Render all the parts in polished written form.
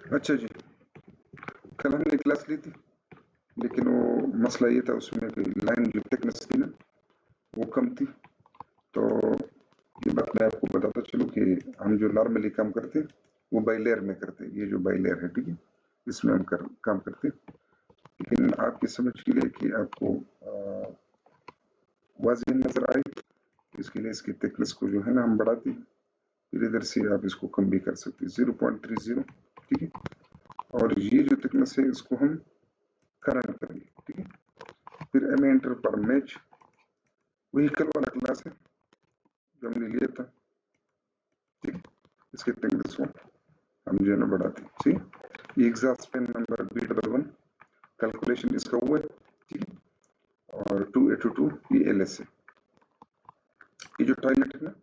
अच्छा जी, कल हमने क्लास ली थी, लेकिन वो मसला ये था उसमें कि लाइन जो थिकनेस थी ना वो कम थी। तो ये बात मैं आपको बताता चलूँ कि हम जो नॉर्मली काम करते हैं वो बाई लेयर में करते हैं। ये जो बाई लेयर है, ठीक है, इसमें हम काम करते हैं। लेकिन आपकी समझ के लिए कि आपको वाज़ेह नज़र आए, इसके लिए इसकी थिकनेस को जो है ना हम बढ़ाते हैं, फिर इधर से आप इसको कम भी कर सकते हैं 0.30, ठीक है। और ये जो थिकनेस है इसको हम करंट करेंगे, ठीक है। फिर एम एंटर पर मैच, वही कल वाला क्लास है जो हमने लिया था, ठीक है। इसके थिकनेस को हम जो है ना बढ़ाते हैं, ठीक है। ये exhaust PAN number B11 calculation इसका हुआ है, ठीक है। और 2A22 ये LS है। ये जो टॉयलेट है ना,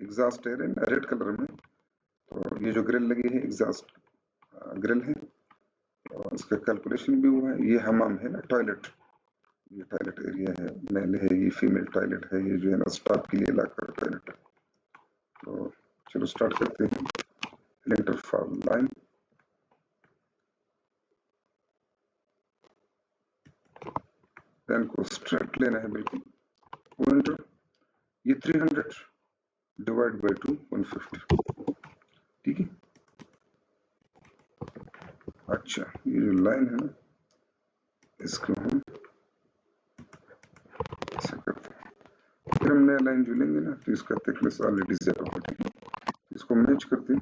एग्जॉस्ट एयर है रेड कलर में, तो ये जो ग्रिल लगी है एग्जॉस्ट ग्रिल है, और इसका कैलकुलेशन भी हुआ है। ये हमाम है ना, टॉयलेट, ये टॉयलेट एरिया है, मेल है, ये फीमेल टॉयलेट है, ये जो है ना स्टाफ के लिए लाकर टॉयलेट है। तो चलो स्टार्ट करते हैं। लेंटर फॉर लाइन, लाइन को स्ट्रेट लेना है बिल्कुल, पॉइंटर, ये 300 डिवाइड बाई 2 150, ठीक है। अच्छा, ये जो लाइन है ना इसको हम ऐसे करते हैं, फिर हम नया लाइन जो लेंगे ना तो इसका थिकनेस ऑलरेडी 0 है, ठीक है। इसको मैच करते हैं।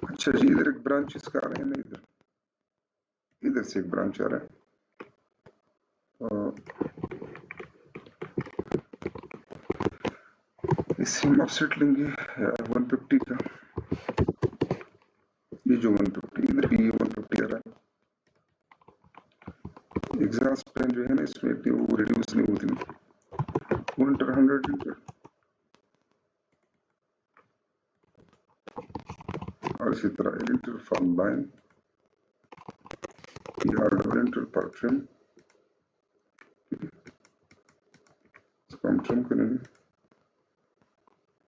अच्छा जी, इधर एक ब्रांच इसका आ रहा है ना, इधर से एक ब्रांच आ रहा है, इससे हम ऑफसेट लेंगे 150 का। ये जो 150 इधर भी ये 150 आ रहा है। एग्जॉस्ट फैन जो है ना इसमें इतनी वो रिड्यूस नहीं होती, 100 और इसी तरह एलिटर फॉर लाइन, एलिटर पर ट्रिम, इसको हम ट्रिम करेंगे।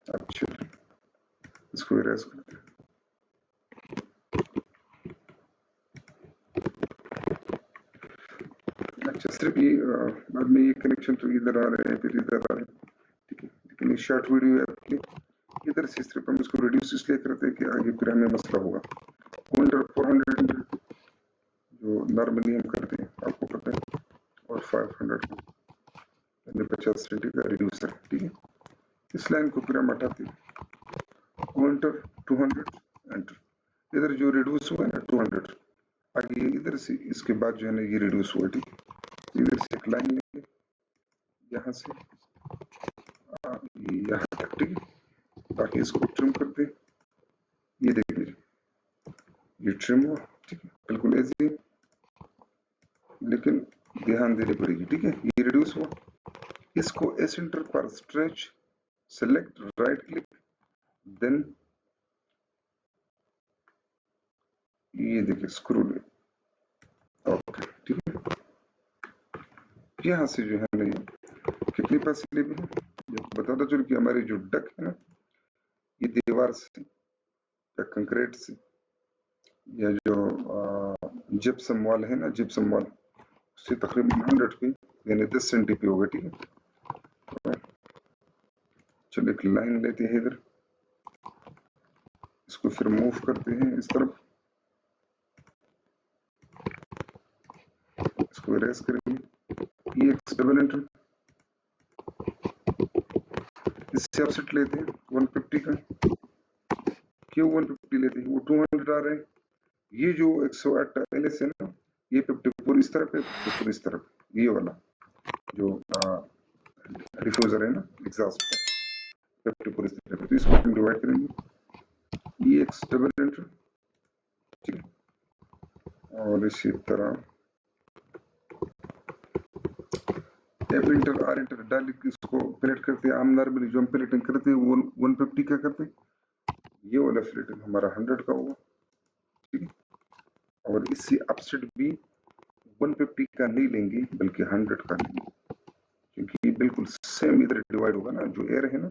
अच्छा, इसको इरेज करते हैं। अच्छा, सिर्फ ये बाद में ये कनेक्शन तो इधर आ रहे हैं फिर इधर आ रहे हैं, ठीक है। लेकिन ये शॉर्ट वीडियो है आपकी, इधर से सिर्फ हम इसको रिड्यूस इसलिए करते हैं कि आगे फिर हमें मसला होगा। 400 जो नॉर्मली हम करते हैं आपको पता है, और 500 यानी 50 सेंटी का रिड्यूसर, ठीक है। इस लाइन को फिर हम हटाते हैं, एंटर 200 एंटर, इधर जो रिड्यूस हुआ है ना 200, आगे इधर से इसके बाद जो है ना ये रिड्यूस हुआ, ठीक है। इधर से एक लाइन लेंगे यहाँ से यहाँ तक, ठीक है। बाकी इसको ट्रिम करते हैं, ये देखिए ये ट्रिम हुआ, ठीक है, बिल्कुल ऐसे, लेकिन ध्यान देनी पड़ेगी, ठीक है। ये रिड्यूस हुआ, इसको एसेंटर पर stretch, select right click, then ये देखिए स्क्रू, ओके, ठीक है। यहाँ से जो है ना ये कितनी पैसे ले भी है, बताता चलो कि हमारी जो डक है ना ये दीवार से या कंक्रीट से या जो जिप्सम वॉल है ना, जिप्सम वॉल उससे तकरीबन 100 फीट यानी 10 सेंटी पे होगा, ठीक है। चलो एक लाइन लेते हैं इधर, इसको फिर मूव करते हैं इस तरफ, इसको इरेज करेंगे। ये एक डबल एंटर, इससे ऑफसेट लेते हैं 150 का, क्यों 150 लेते हैं, वो 200 आ रहे हैं। ये जो 108 LS है ना, ये 54 इस तरफ है, 54 इस तरफ, ये वाला जो डिफ्यूजर है ना एग्जॉस्ट का, 54 इस तरफ है, तो इसको हम डिवाइड करेंगे। ये एक डबल एंटर, ठीक है। और इसी तरह एफ इंटर आर इंटर डाल के इसको प्लेट करते हैं। आम नॉर्मली जो हम प्लेटिंग करते हैं वो 150 का करते हैं, ये वाला प्लेटिंग हमारा 100 का होगा, ठीक है। और इसी अपसेट भी 150 का नहीं लेंगे बल्कि 100 का लेंगे, क्योंकि ये बिल्कुल सेम इधर डिवाइड होगा ना, जो एयर है ना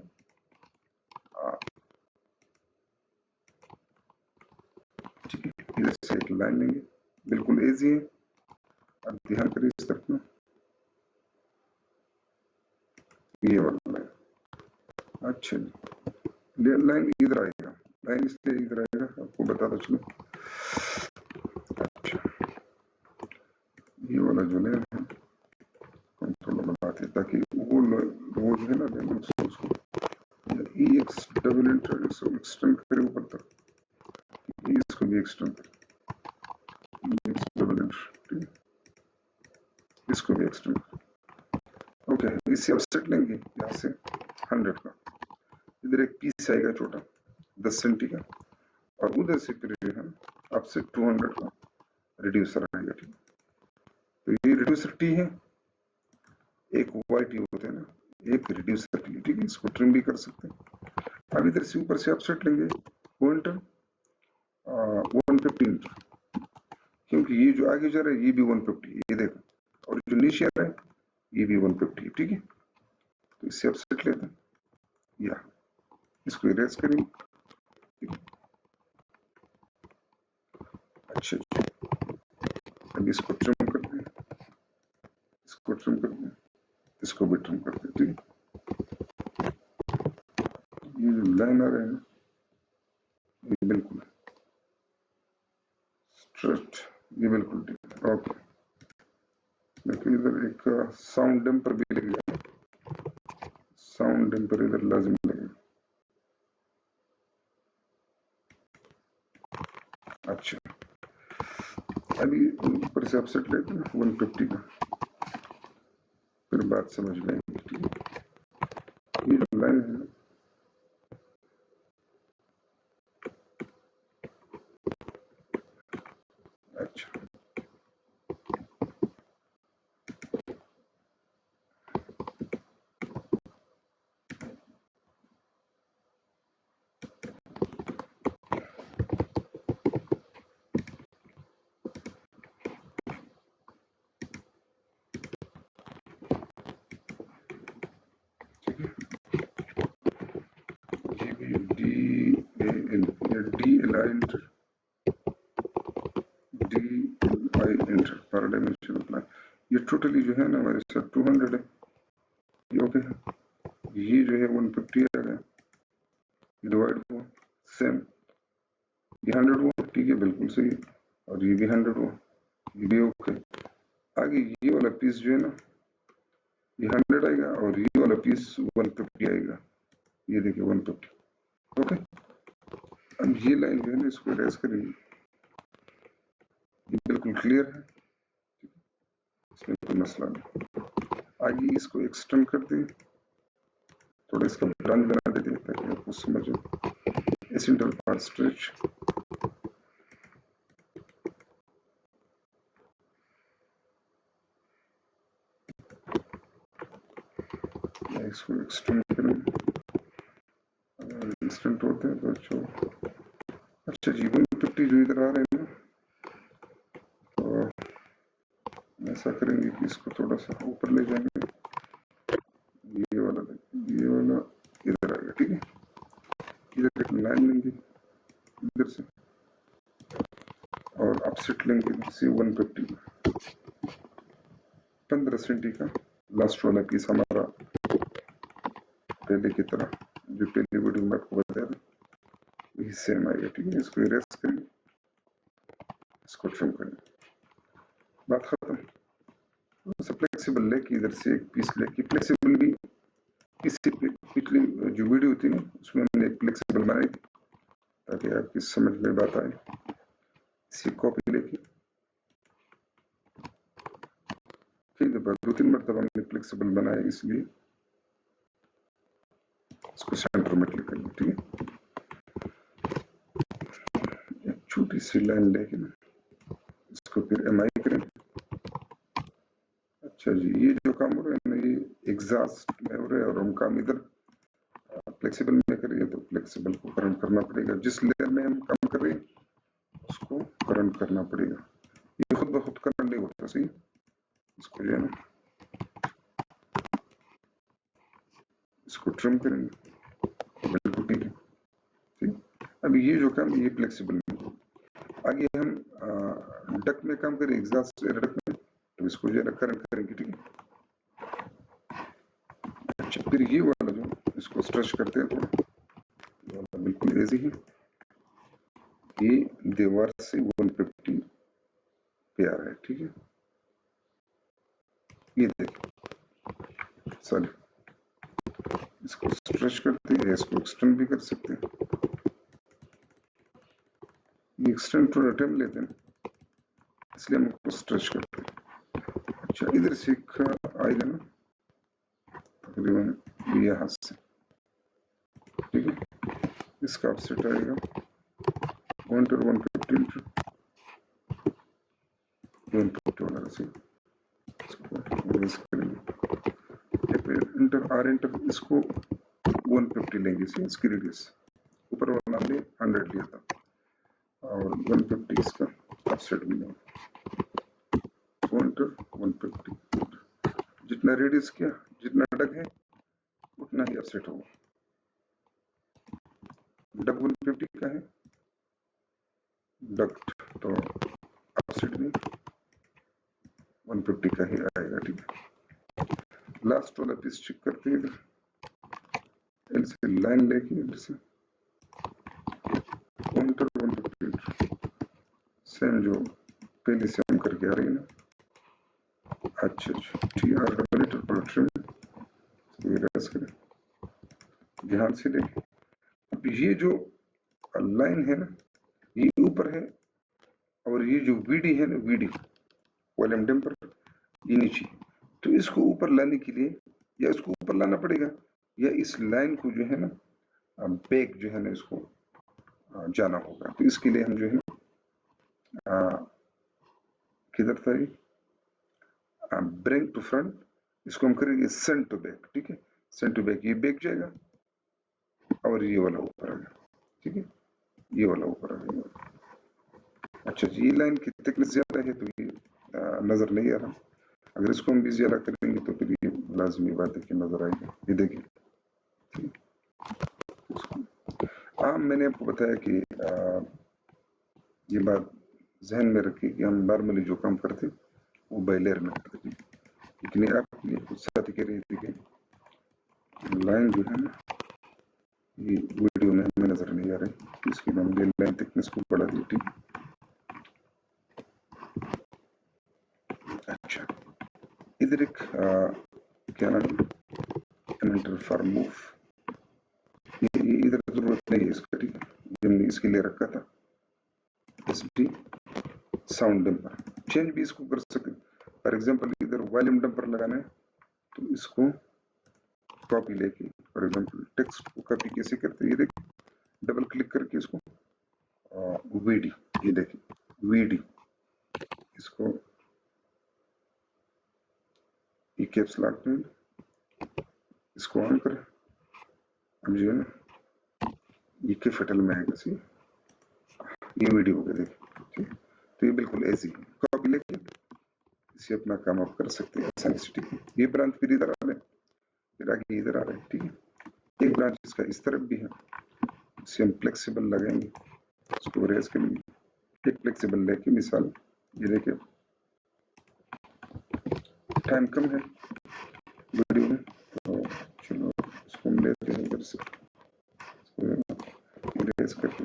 इधर से एक लाइन लेंगे, बिल्कुल इजी है। अब ध्यान करिए इस तरफ में, ये वाला लाइन। अच्छा जी, लाइन इधर आएगा, लाइन इसलिए इधर आएगा, आपको बता दो चलो। अच्छा, ये वाला जो है कंट्रोल बनाते ताकि वो जो है ना उसको ई एक्स डबल इंटर इसको एक्सटेंड करे ऊपर तक, इसको भी एक्सटेंड करे, डबल इंटर, इसको भी एक्सटेंड करे। ओके, इससे ऑफसेट लेंगे यहाँ से 100 का, इधर एक पीस आएगा छोटा 10 सेंटी का, और उधर से फिर जो है ऑफसेट 200 का रिड्यूसर आएगा। ठीक, तो ये रिड्यूसर टी है, एक वाइट यू होता है ना, एक रिड्यूसर टी। ठीक है, इसको ट्रिम भी कर सकते हैं। अब इधर से ऊपर से ऑफसेट लेंगे पॉइंटर 150, क्योंकि ये जो आगे जा रहा है ये भी 150, ये देखो, और जो नीचे आ रहा है ये भी 150। ठीक है, तो इससे ऑफसेट लेते हैं, या इसको इरेज करेंगे। अच्छा, अब इसको ट्रिम करते हैं, इसको ट्रिम करते हैं, इसको भी ट्रिम करते हैं। ठीक है, ये जो लाइन आ रहा है ना, ये बिल्कुल स्ट्रेट, ये बिल्कुल ठीक है। ओके, लेकिन इधर एक साउंड डैम्पर भी लगेगा, साउंड डैम्पर इधर लाजिम लगेगा। अच्छा, अभी ऊपर से ऑफसेट लेते हैं 150 का, फिर बात समझ में आएगी। ठीक है, ये जो लाइन है, अच्छा पर डायमेंशन अपना, ये टोटली जो है ना हमारे साथ 200 है, ये ओके है। ये जो है 150 आ गया, डिवाइड हुआ सेम, ये 100 हुआ। ठीक है, बिल्कुल सही है, और ये भी 100 हुआ, ये भी ओके। आगे ये वाला पीस जो है ना, ये 100 आएगा, और ये वाला पीस 150 आएगा, ये देखिए 150। ओके, अब ये लाइन जो है ना इसको इरेज करेंगे, ये बिल्कुल क्लियर है, इसमें कोई मसला नहीं। आगे इसको एक्सटेंड करते हैं, थोड़ा इसका ब्रांच बना देते हैं ताकि आपको समझ आए। एसेंशियल पार्ट स्ट्रेच, इसको एक्सटेंड करें, एक्सटेंड होते हैं तो अच्छा जी 150 जो इधर आ रहे हैं ना, तो ऐसा करेंगे कि इसको थोड़ा सा ऊपर ले जाएंगे, ये वाला इधर आएगा। ठीक है, इधर एक लाइन लेंगे इधर से, और ऑफसेट लेंगे इधर से 150 15 सेंटी का, लास्ट वाला पीस हमारा पहले की तरह जो पहले वीडियो में आपको बताया था वही सेम आएगा। ठीक है, इसको इरेज करें, इसको ट्रिम करें, बात खत्म। फ्लेक्सिबल लेके इधर से एक पीस लेके, फ्लेक्सिबल भी इसी पिछली जो वीडियो थी ना उसमें हमने एक फ्लेक्सिबल बनाई थी ताकि आपकी समझ में बात आए। इसी कॉपी लेके कई दफा 2-3 मरतबा हमने फ्लेक्सिबल बनाया, इसलिए इसको सेंटर में क्लिक करेंगे। ठीक है, एक छोटी सी लाइन लेके ना इसको फिर एमआई करें। अच्छा जी, ये जो काम हो रहा है ना ये एग्जॉस्ट में हो रहा है, और हम काम इधर फ्लेक्सिबल में करिए तो फ्लेक्सिबल को करंट करना पड़ेगा, जिस लेयर में हम काम कर रहे हैं उसको करंट करना पड़ेगा, ये खुद ब खुद करंट नहीं होता। सही, इसको जो है ना इसको ट्रिम करेंगे, बिल्कुल ठीक है। ठीक, अब ये जो काम ये फ्लेक्सिबल में, आगे हम डक्ट में काम करें, एग्जॉस्ट एयर डक्ट में, तो इसको जो है करंट करेंगे, ठीक है। अच्छा, फिर ये वाला जो इसको स्ट्रेच करते हैं थोड़ा, बिल्कुल इजी है। ये दीवार से 150 पे आ रहा है, ठीक है। ये देखिए सॉरी, इसको स्ट्रेच करते हैं, इसको एक्सटेंड भी कर सकते हैं। ये एक्सटेंड थोड़ा टाइम लेते हैं, इसलिए हम इसको स्ट्रेच करते हैं। अच्छा, इधर से आएगा ना तकरीबन यहाँ से, ठीक है। इसका ऑफसेट आएगा 150 वाला से इंटर आर इंटर, इसको 150 लेंगे, इसकी रेडियस ऊपर वाला हमने 100 लिया था, और 150 इसका ऑफसेट मिलेगा, 150। जितना रेडियस किया, जितना डग है उतना ही ऑफसेट होगा। डग 150 का है, डग तो ऑफसेट भी 150 का ही आएगा, ठीक है। लास्ट वाला पीस चेक करते हैं, इधर एल से लाइन लेके इधर से 150 सेम जो पहले से हम करके आ रही है ना। अच्छा टी आर डबल प्रोडक्शन करें, ध्यान से देखें। अब ये जो लाइन है ना, ये ऊपर है, और ये जो वीडी है ना, वीडी वॉल्यूम डैम्पर, ये नीचे। तो इसको ऊपर लाने के लिए या इसको ऊपर लाना पड़ेगा, या इस लाइन को जो है ना बैक जो है ना इसको जाना होगा। तो इसके लिए हम जो है ना किधर था ये, ब्रिंग टू फ्रंट, इसको हम करेंगे सेंट टू बैक, ठीक है। सेंट टू बैक, ये बैक जाएगा और ये वाला ऊपर आ गया, ठीक है। ये वाला ऊपर आ गया। अच्छा जी, ये लाइन की थिकनेस ज्यादा है तो ये नजर नहीं आ रहा। अगर इसको हम भी ज्यादा करेंगे तो फिर ये लाजमी बात है कि नजर आएगा। ये देखिए, मैंने आपको बताया कि ये बात जहन में रखी कि हम नॉर्मली जो काम करते वो बाय लेयर में करते थे, लेकिन आप ये कुछ साथी कह रही थी कि लाइन जो है ना ये वीडियो में हमें नजर नहीं आ रही, तो इसके लिए हमने लाइन थिकनेस को बढ़ा दी, ठीक। अच्छा, इधर एक क्या नाम, एंटर फॉर मूव, इधर जरूरत नहीं है इसका, ठीक है। हमने इसके लिए रखा था एसडी साउंड डंपर, चेंज भी इसको कर सकते। फॉर एग्जांपल इधर वॉल्यूम डंपर लगाना है, तो इसको कॉपी लेके, फॉर एग्जांपल टेक्स्ट को कॉपी कैसे करते हैं, ये देखिए, डबल क्लिक करके इसको वीडी, ये देखिए वीडी, इसको ये कैप्स लॉक में इसको ऑन करें, अब जो है ना ये कैपिटल में आएगा, सी ये वीडियो हो गया, देखिए, ठीक। तो ये बिल्कुल ऐसी कॉपी लेके इसे अपना काम आप कर सकते हैं आसानी से, ठीक है। ये ब्रांच फिर इधर आ रहे हैं, फिर आगे इधर आ रहे हैं, ठीक है। एक ब्रांच इसका इस तरफ भी है, इसे हम फ्लेक्सिबल लगाएंगे, इसको रेज करेंगे। एक फ्लेक्सिबल लेके मिसाल ये देखिए, टाइम कम है वीडियो में, तो चलो इसको हम लेते हैं इधर से, रेज करके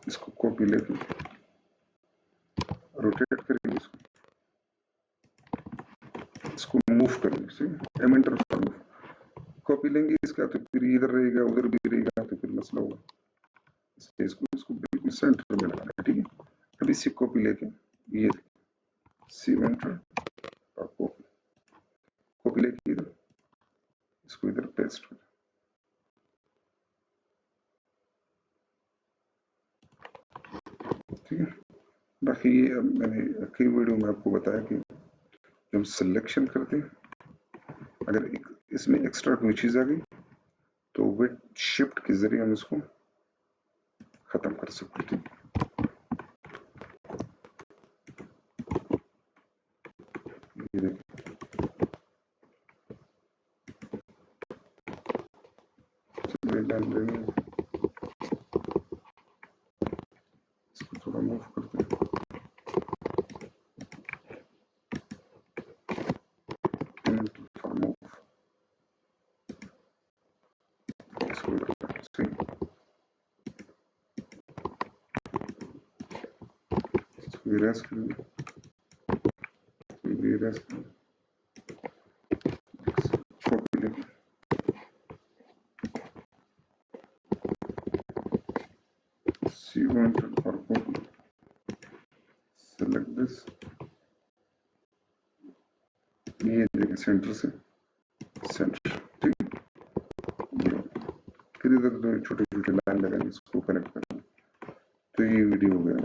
इसको कॉपी लेके रोटेट करेंगे, इसको मूव करेंगे, एमेंटर फॉर मूव, कॉपी लेंगे इसका तो फिर इधर रहेगा उधर भी रहेगा, तो फिर मसला होगा, इसलिए इसको बिल्कुल सेंटर में लगाना है, ठीक है। अब इसी कॉपी लेके ये एंटर और कॉपी, कॉपी लेके इधर इसको इधर पेस्ट कर, ठीक है। बाकी ये मैंने कई वीडियो में आपको बताया कि जब हम सिलेक्शन करते हैं, अगर इसमें एक्स्ट्रा कोई चीज आ गई तो वेट शिफ्ट के जरिए हम इसको खत्म कर सकते हैं। रेस करेंगे, रेस कॉपी लेंगे, सी वांटेड और कॉपी, सेलेक्ट दिस, ये देखें सेंटर से सेंटर, ठीक है। फिर इधर दो छोटे छोटे लाइन लगाएंगे, इसको कनेक्ट करेंगे, तो ये वीडियो हो गया।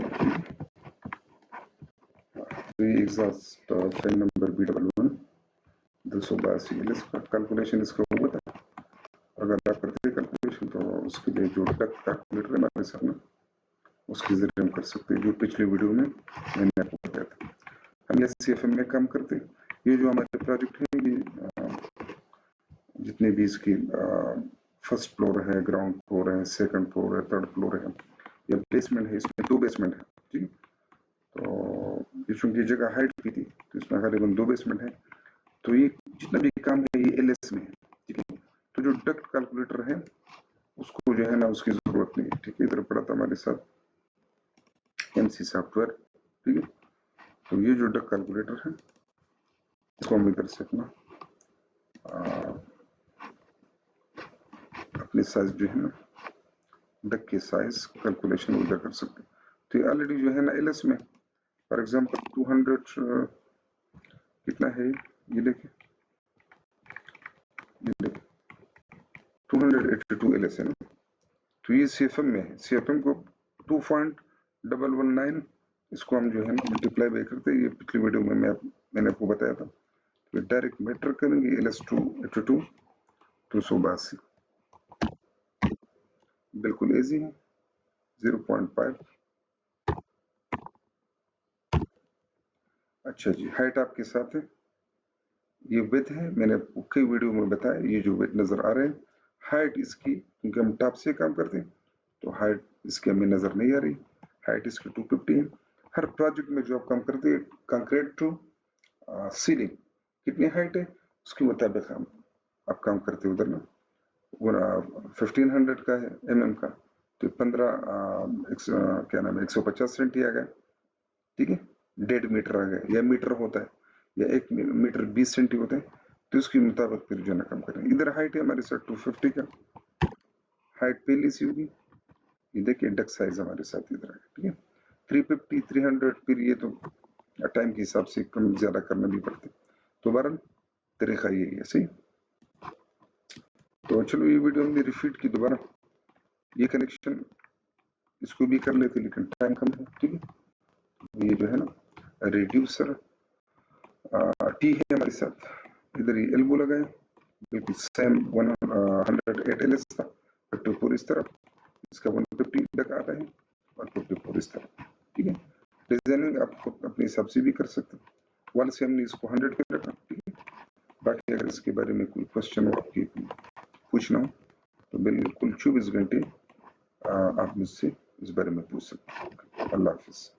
तो ये exhaust file number B11 282 LS का कैलकुलेशन इसका हुआ था। अगर आप करते कैलकुलेशन तो उसके लिए जो डक कैलकुलेटर है हमारे साथ में, उसके जरिए हम कर सकते हैं, जो पिछले वीडियो में मैंने आपको बताया था। हम SCFM में काम करते हैं। ये जो हमारे प्रोजेक्ट है, ये जितने भी इसकी फर्स्ट फ्लोर है, ग्राउंड फ्लोर है, सेकंड फ्लोर है, थर्ड फ्लोर है, या बेसमेंट है, इसमें 2 बेसमेंट है, ठीक। तो चूंकि जगह हाइट की थी तो इसमें करीबन 2 बेसमेंट है। तो ये जितना भी काम है ये LS में है, ठीक है। तो जो डक्ट कैलकुलेटर है उसको जो है ना उसकी जरूरत नहीं है, ठीक है। इधर पड़ा था हमारे साथ MC सॉफ्टवेयर, ठीक है। तो ये जो डक्ट कैलकुलेटर है इसको हम इधर से अपना अपने साइज जो है ना डक के साइज कैलकुलेशन उधर कर सकते हैं। तो ये ऑलरेडी जो है ना LS में, फॉर एग्जांपल 200 कितना है ये देखिए, 282 LS है ना। तो ये CFM में है, CFM को 2.119 इसको हम जो है ना मल्टीप्लाई बाय करते हैं। ये पिछली वीडियो में मैंने आपको बताया था। तो डायरेक्ट मेटर करेंगे LS282 282, बिल्कुल इजी है, 0.5। अच्छा जी, हाइट आपके साथ है, ये विड्थ है, मैंने कई वीडियो में बताया। ये जो विड्थ नजर आ रहे हैं, हाइट इसकी, क्योंकि हम टॉप से काम करते हैं तो हाइट इसकी हमें नजर नहीं आ रही। हाइट इसकी 250 है। हर प्रोजेक्ट में जो आप काम करते हैं, कंक्रीट टू सीलिंग कितनी हाइट है उसके मुताबिक हम आप काम करते हैं। उधर ना 1500 का है mm का, तो 15 क्या नाम है 150 सेंटी आ गया, ठीक है। 1.5 मीटर आ गया, या मीटर होता है, या 1 मीटर 20 सेंटी होता है, तो उसके मुताबिक फिर जो है ना काम करें। इधर हाइट है हमारे साथ 250 का, हाइट पहली सी होगी। ये देखिए डक साइज हमारे साथ इधर है, ठीक है। 350 300, फिर ये तो टाइम के हिसाब से कम ज्यादा करना भी पड़ता है। तो बहरहाल तरीका यही है, सही। तो चलो ये वीडियो हमने रिपीट की दोबारा, ये कनेक्शन इसको भी कर लेते लेकिन टाइम कम है, ठीक है। ये जो है ना रिड्यूसर T है हमारे साथ, इधर ये एल्बो लगा है, बिल्कुल सेम 108 LS था, 54 इस तरफ, इसका 150 डक आता है और 54 इस तरफ, ठीक है। डिजाइनिंग आप खुद अपने हिसाब से भी कर सकते हैं। वन से हमने इसको 100 पे रखा, ठीक है। बाकी अगर इसके बारे में कोई क्वेश्चन हो, आपकी पूछना हो तो बिल्कुल 24 घंटे आप मुझसे इस बारे में पूछ सकते हैं। अल्लाह हाफिज।